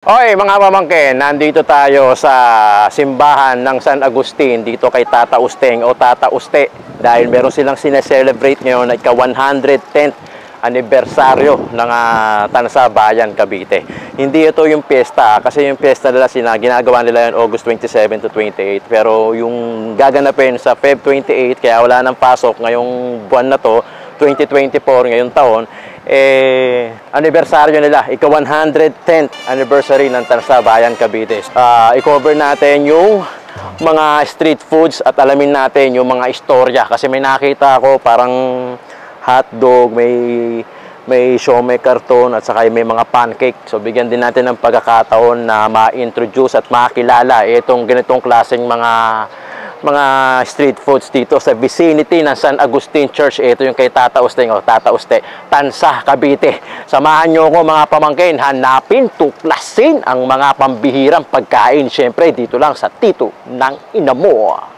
Okay mga pamangkin, nandito tayo sa simbahan ng San Agustin dito kay Tata Usteng o Tata Uste dahil meron silang sineselebrate ngayon na ika-110th anibersaryo ng Tansa Bayan, Cavite. Hindi ito yung piyesta kasi yung piyesta nila ginagawa nila yun August 27 to 28 pero yung gaganapin sa Feb 28 kaya wala nang pasok ngayong buwan na to 2024 ngayong taon anibersaryo nila, ika-110th anniversary ng Tansa Bayan, Cavite. I-cover natin yung mga street foods at alamin natin yung mga istorya kasi may nakita ako parang hotdog, may siomai karton at saka may mga pancake. So bigyan din natin ng pagkakataon na ma-introduce at makilala itong ganitong klaseng mga street foods dito sa vicinity ng San Agustin Church. Ito yung kay Tata Usteng o Tata Uste, Tansa, Cavite. Samahan nyo ko mga pamangkin, hanapin, tuklasin ang mga pambihirang pagkain. Siyempre dito lang sa Tito ng Ina Mo.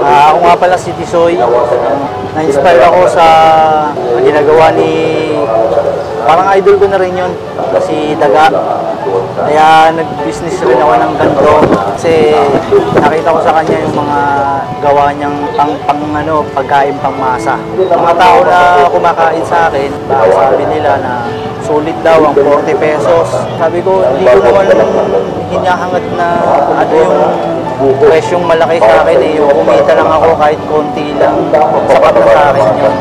Ako nga pala si Tisoy. Na-inspire ako sa ginagawa ni... Parang idol ko na rin yun, si Daga. Kaya nag-business rin ako ng ganito kasi nakita ko sa kanya yung mga gawa niyang pagkain pangmasa. Mga tao na kumakain sa akin, sabi nila na sulit daw ang 40 pesos. Sabi ko, hindi ko naman hinahangad na yung presyong malaki sa akin yung kumita lang ako kahit konti lang, sapat na sa akin yun.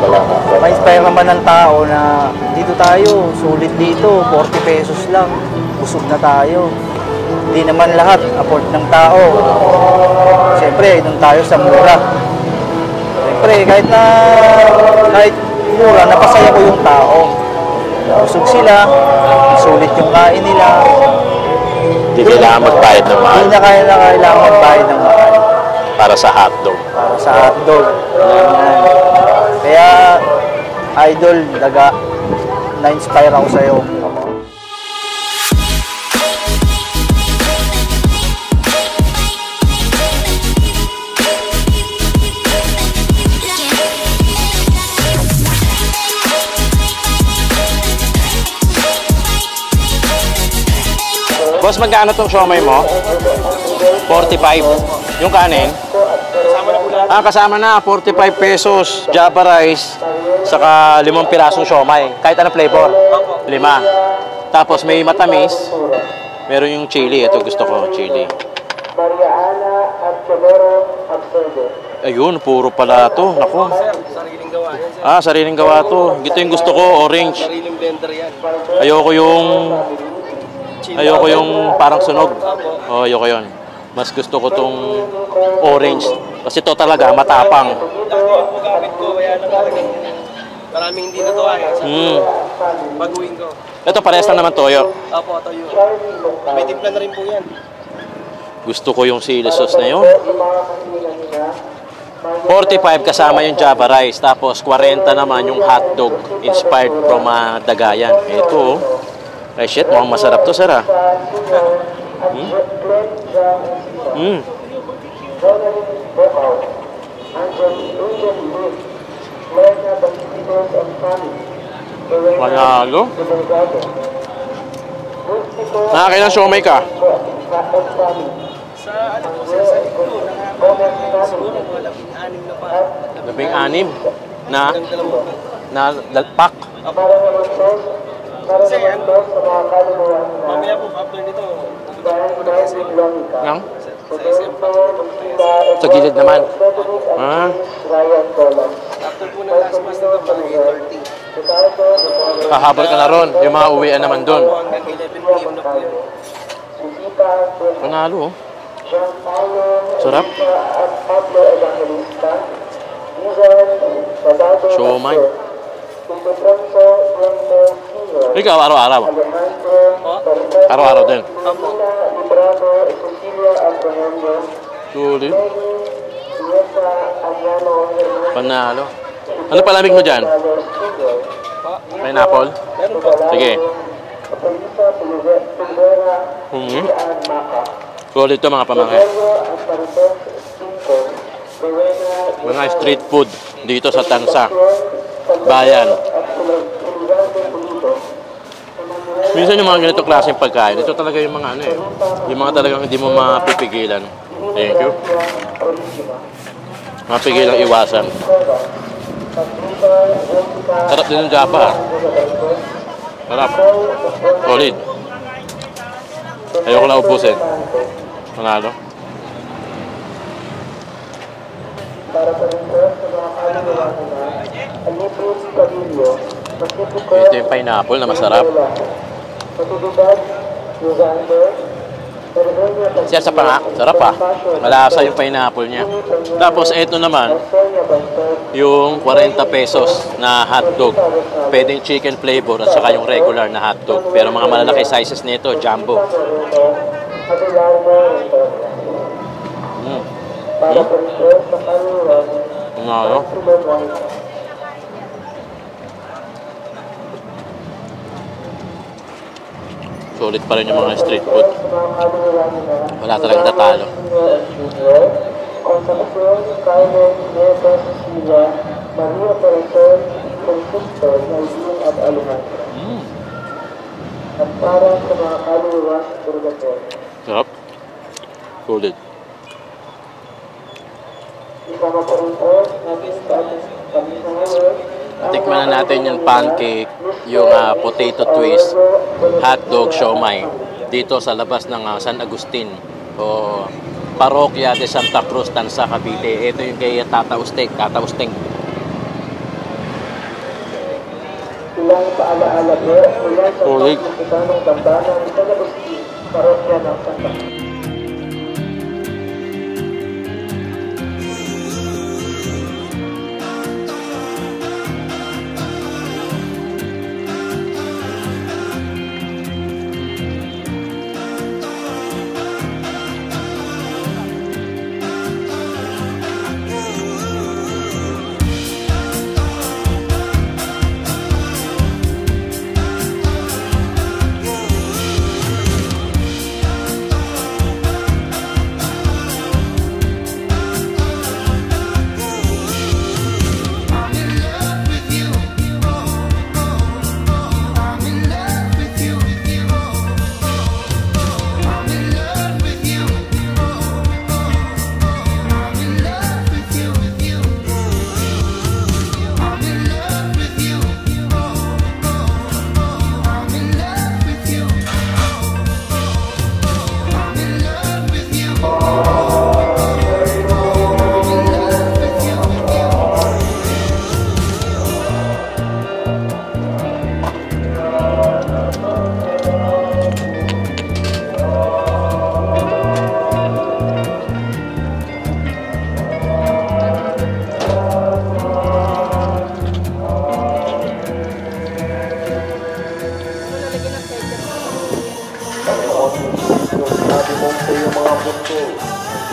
Ma-inspire naman ng tao na dito tayo, sulit dito, 40 pesos lang, busog na tayo. Hindi naman lahat afford ng tao. Siyempre, doon tayo sa mura. Siyempre, kahit mura, napasaya ko yung tao. Busog sila, sulit yung kain nila. Hindi kailangan magbayad ng mahal. Hindi na kailangan magbayad ng mahal. Para sa hotdog. Para sa hotdog. Kaya, idol, Daga, na-inspire ako sa'yo. Boss, magkano tong siomai mo? 45. Yung kanin? Kasama na. 45 pesos. Java rice. Saka 5 pirasong siomai. Kahit anong flavor? 5. Tapos may matamis. Meron yung chili. Ito gusto ko, chili. Ayun, puro pala to. Naku. Sariling gawa yan, sir. Sariling gawa to. Ito yung gusto ko, orange. Sariling blender yan. Ayoko yung parang sunog. Ayoko yun. Mas gusto ko tong orange. Kasi to talaga matapang. Ako gamit ko, kaya lang talagang maraming hindi na to kaya. Baguhin ko. Ito parehas lang naman toyo. Opo, toyo. May timpla na rin po yan. Gusto ko yung chili sauce na yun. 45 kasama yung Java rice. Tapos 40 naman yung hotdog inspired from Dagayan. Ito ay shit, mukhang masarap to, sir. Manalo. Nakakailang siomai ka? Sa ano po, sir, sa ito, siguro mga 16 na pa. 16 na dalpak. Kasi mamaya po, after nito, Yang? sa SM. Sa gilid naman. After Total po ng last month nito, pang 8:30. Hahabol ka na ron. Yung mga uwian naman doon. Opo, hanggang 11 p.m. na po yun. Panalo, oh. Sarap. Siomay. Ikaw, araw-araw. Po? Araw-araw din. Opo. Sulit. Panalo. Ano palamig mo dyan? Po? Pineapple? Meron po. Sige. Sulit ito mga pamangkin. Mga street food dito sa Tansa. Bayan. Minsan yung mga ganito klaseng pagkain, ito talaga yung mga ano eh. Yung mga talagang hindi mo mapipigilan. Thank you. Mapigilang iwasan. Sarap din ng japa. Sarap. Solid. Ayoko na ubusin. Manalo. Ito yung pineapple na masarap. Siya sa panga, sarap ah. Malasa yung pineapple niya. Tapos ito naman, yung 40 pesos na hotdog. Pwedeng chicken flavor at saka yung regular na hotdog. Pero mga malalaki sizes nito, jumbo. Ano? Sulit pa rin yung mga street food. Wala talagang tatalo. Sarap. Sulit. Tikman na natin yung pancake, yung potato twist, hotdog, siomay dito sa labas ng San Agustin o Parokya de Santa Cruz, Tansa, Cavite. Ito yung kay Tata Usteng. Ilang paalaala po, ilang sa Sulit. ng damdanan sa Agustin, Parokya ng Santa Cruz.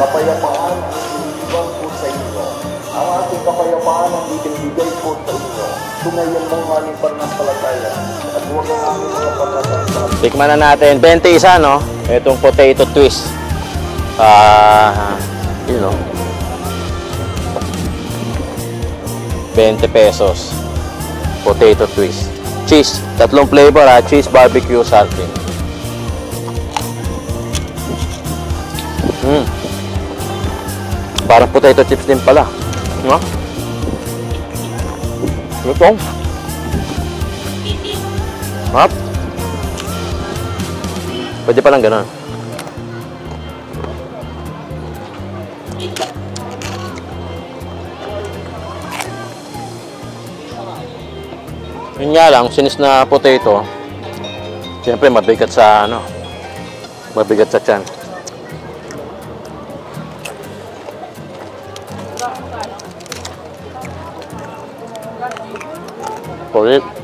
Kapayapaan ang iniiwan po sa inyo. Ang ating kapayapaan ang ibinibigay po sa inyo. Tumayan mo ang aming pananampalataya at huwag ang aming mga pagkakasama. Tikman na natin. 20 isa, no? Itong potato twist. Yun, no? 20 pesos. Potato twist. Cheese. Tatlong flavor, ha? Cheese, barbecue, sardine. Parang potato chips din pala. No? Ito. Hop. Pwede palang ganun. Yun nga lang, sinis na potato, siyempre mabigat sa ano, mabigat sa tiyan. Kulit.